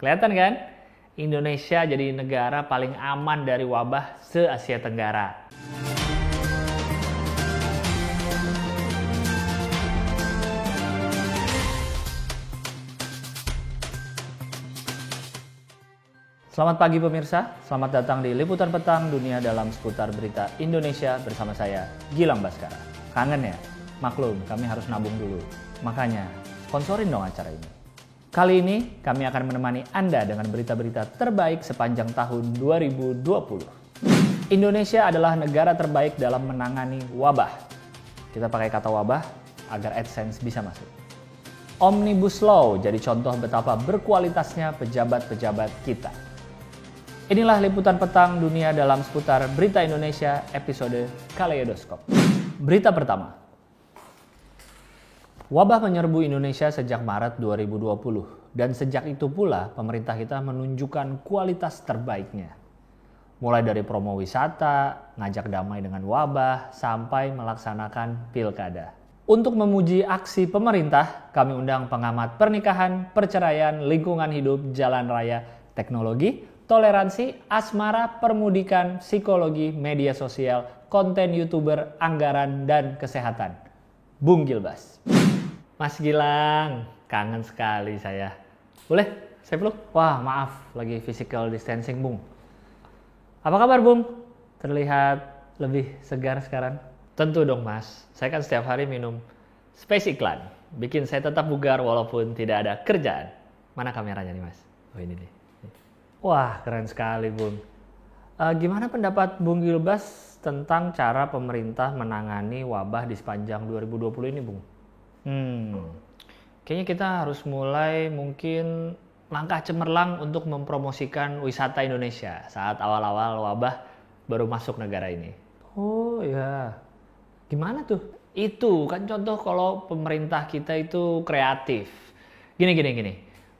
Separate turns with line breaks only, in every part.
Kelihatan kan? Indonesia jadi negara paling aman dari wabah se-Asia Tenggara. Selamat pagi pemirsa, selamat datang di Liputan Petang Dunia dalam seputar berita Indonesia bersama saya, Gilang Baskara. Kangen ya? Maklum, kami harus nabung dulu. Makanya, sponsorin dong acara ini. Kali ini, kami akan menemani Anda dengan berita-berita terbaik sepanjang tahun 2020. Indonesia adalah negara terbaik dalam menangani wabah. Kita pakai kata wabah agar AdSense bisa masuk. Omnibus Law jadi contoh betapa berkualitasnya pejabat-pejabat kita. Inilah Liputan Petang Dunia dalam seputar berita Indonesia episode Kaleidoskop. Berita pertama. Wabah menyerbu Indonesia sejak Maret 2020 dan sejak itu pula pemerintah kita menunjukkan kualitas terbaiknya. Mulai dari promo wisata, ngajak damai dengan wabah, sampai melaksanakan pilkada. Untuk memuji aksi pemerintah, kami undang pengamat pernikahan, perceraian, lingkungan hidup, jalan raya, teknologi, toleransi, asmara, permudikan, psikologi, media sosial, konten YouTuber, anggaran, dan kesehatan. Bung Gilbas. Mas Gilang, kangen sekali saya. Boleh saya peluk? Wah maaf, lagi physical distancing Bung. Apa kabar Bung? Terlihat lebih segar sekarang? Tentu dong Mas, saya kan setiap hari minum Space Iklan. Bikin saya tetap bugar walaupun tidak ada kerjaan. Mana kameranya nih Mas? Oh ini nih. Wah keren sekali Bung. Gimana pendapat Bung Gilbas tentang cara pemerintah menangani wabah di sepanjang 2020 ini Bung? Kayaknya kita harus mulai mungkin langkah cemerlang untuk mempromosikan wisata Indonesia saat awal-awal wabah baru masuk negara ini. Oh ya, gimana tuh? Itu kan contoh kalau pemerintah kita itu kreatif. Gini.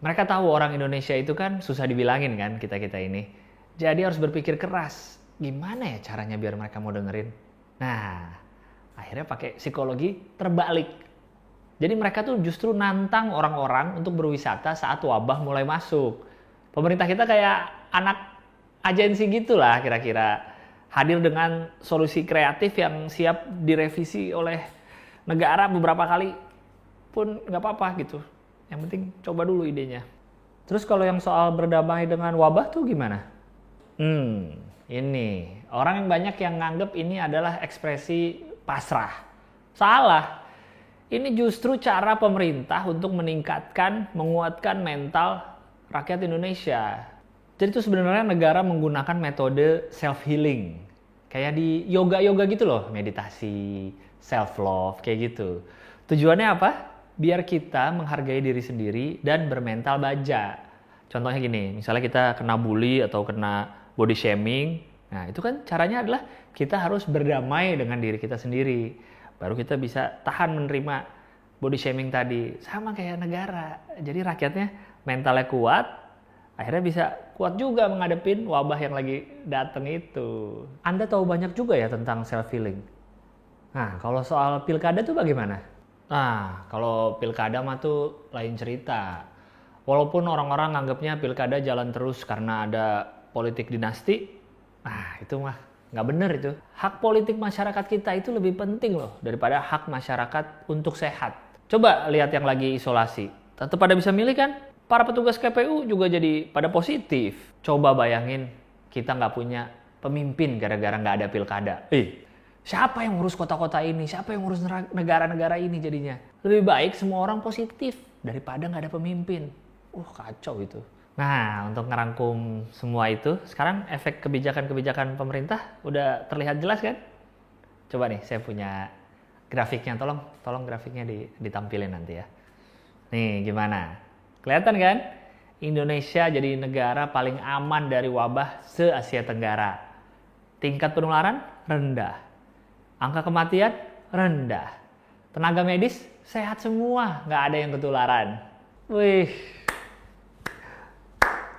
Mereka tahu orang Indonesia itu kan susah dibilangin kan kita-kita ini. Jadi harus berpikir keras. Gimana ya caranya biar mereka mau dengerin? Nah, akhirnya pakai psikologi terbalik. Jadi mereka tuh justru nantang orang-orang untuk berwisata saat wabah mulai masuk. Pemerintah kita kayak anak agensi gitulah kira-kira. Hadir dengan solusi kreatif yang siap direvisi oleh negara beberapa kali pun nggak apa-apa gitu. Yang penting coba dulu idenya. Terus kalau yang soal berdamai dengan wabah tuh gimana? Ini. Orang yang banyak yang nganggep ini adalah ekspresi pasrah. Salah. Ini justru cara pemerintah untuk menguatkan mental rakyat Indonesia. Jadi itu sebenarnya negara menggunakan metode self-healing. Kayak di yoga gitu loh, meditasi, self-love, kayak gitu. Tujuannya apa? Biar kita menghargai diri sendiri dan bermental baja. Contohnya gini, misalnya kita kena bully atau kena body shaming. Nah itu kan caranya adalah kita harus berdamai dengan diri kita sendiri. Baru kita bisa tahan menerima body shaming tadi. Sama kayak negara. Jadi rakyatnya mentalnya kuat, akhirnya bisa kuat juga menghadapin wabah yang lagi datang itu. Anda tahu banyak juga ya tentang self-healing. Nah, kalau soal pilkada tuh bagaimana? Nah, kalau pilkada mah tuh lain cerita. Walaupun orang-orang nganggapnya pilkada jalan terus karena ada politik dinasti, nah itu mah nggak bener itu. Hak politik masyarakat kita itu lebih penting loh daripada hak masyarakat untuk sehat. Coba lihat yang lagi isolasi. Tetap pada bisa milih kan? Para petugas KPU juga jadi pada positif. Coba bayangin kita nggak punya pemimpin gara-gara nggak ada pilkada. Siapa yang ngurus kota-kota ini? Siapa yang ngurus negara-negara ini jadinya? Lebih baik semua orang positif daripada nggak ada pemimpin. Kacau itu. Nah, untuk ngerangkum semua itu, sekarang efek kebijakan-kebijakan pemerintah udah terlihat jelas kan? Coba nih, saya punya grafiknya. Tolong grafiknya ditampilin nanti ya. Nih, gimana? Kelihatan kan? Indonesia jadi negara paling aman dari wabah se-Asia Tenggara. Tingkat penularan rendah. Angka kematian rendah. Tenaga medis sehat semua, nggak ada yang ketularan. Wih.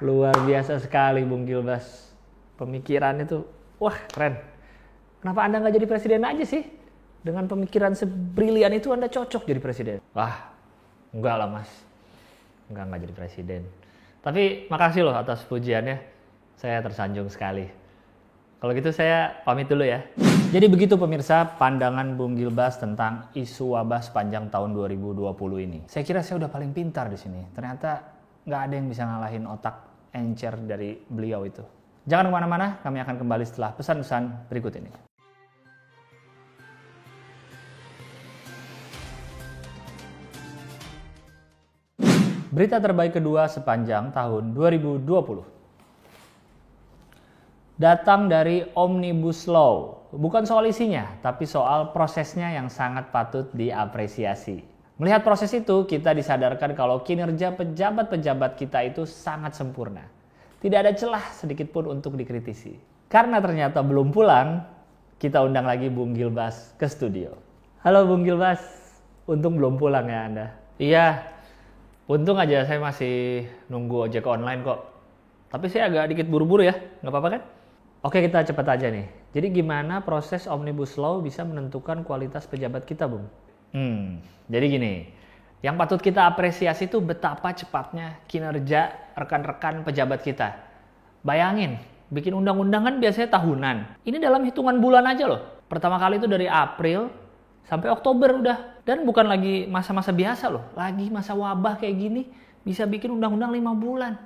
Luar biasa sekali Bung Gilbas. Pemikiran itu, wah keren. Kenapa Anda nggak jadi presiden aja sih? Dengan pemikiran sebrilian itu Anda cocok jadi presiden. Wah, enggak lah Mas. Enggak jadi presiden. Tapi makasih loh atas pujiannya. Saya tersanjung sekali. Kalau gitu saya pamit dulu ya. Jadi begitu pemirsa pandangan Bung Gilbas tentang isu wabah sepanjang tahun 2020 ini. Saya kira saya udah paling pintar di sini. Ternyata nggak ada yang bisa ngalahin otak encer dari beliau itu. Jangan kemana-mana, kami akan kembali setelah pesan-pesan berikut ini. Berita terbaik kedua sepanjang tahun 2020. Datang dari Omnibus Law. Bukan soal isinya, tapi soal prosesnya yang sangat patut diapresiasi. Melihat proses itu, kita disadarkan kalau kinerja pejabat-pejabat kita itu sangat sempurna. Tidak ada celah sedikit pun untuk dikritisi. Karena ternyata belum pulang, kita undang lagi Bung Gilbas ke studio. Halo Bung Gilbas, untung belum pulang ya Anda. Iya. Untung aja saya masih nunggu ojek online kok. Tapi saya agak dikit buru-buru ya, nggak apa-apa kan? Oke, kita cepat aja nih. Jadi gimana proses Omnibus Law bisa menentukan kualitas pejabat kita, Bung? Jadi gini, yang patut kita apresiasi itu betapa cepatnya kinerja rekan-rekan pejabat kita. Bayangin, bikin undang-undang kan biasanya tahunan. Ini dalam hitungan bulan aja loh. Pertama kali itu dari April sampai Oktober udah. Dan bukan lagi masa-masa biasa loh. Lagi masa wabah kayak gini bisa bikin undang-undang 5 bulan.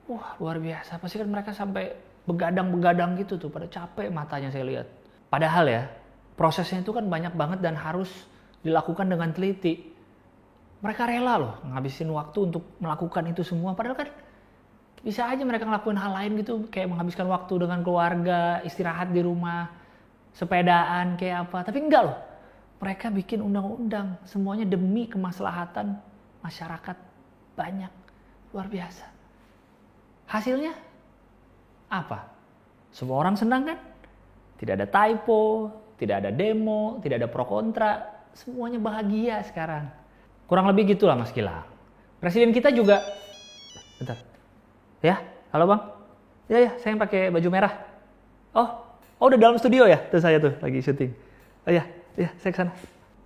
Wah luar biasa. Pasti kan mereka sampai begadang-begadang gitu tuh. Pada capek matanya saya lihat. Padahal ya prosesnya itu kan banyak banget dan harus dilakukan dengan teliti. Mereka rela loh ngabisin waktu untuk melakukan itu semua. Padahal kan bisa aja mereka ngelakuin hal lain gitu. Kayak menghabiskan waktu dengan keluarga, istirahat di rumah, sepedaan kayak apa. Tapi enggak loh. Mereka bikin undang-undang, semuanya demi kemaslahatan masyarakat banyak, luar biasa. Hasilnya apa? Semua orang senang kan? Tidak ada typo, tidak ada demo, tidak ada pro kontra, semuanya bahagia sekarang. Kurang lebih gitulah Mas Gilang. Presiden kita juga, bentar, ya, halo Bang, ya, saya yang pakai baju merah. Oh udah dalam studio ya? Tuh saya tuh lagi syuting. Oh ya, saya kesana.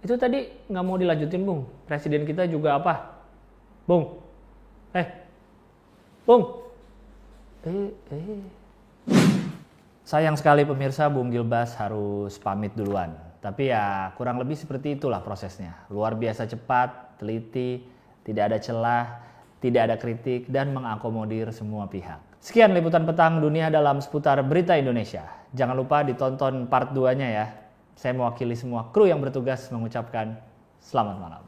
Itu tadi nggak mau dilanjutin, Bung. Presiden kita juga apa? Bung. Bung. Sayang sekali pemirsa, Bung Gilbas harus pamit duluan. Tapi ya kurang lebih seperti itulah prosesnya. Luar biasa cepat, teliti, tidak ada celah, tidak ada kritik, dan mengakomodir semua pihak. Sekian liputan petang dunia dalam seputar berita Indonesia. Jangan lupa ditonton part 2-nya ya. Saya mewakili semua kru yang bertugas mengucapkan selamat malam.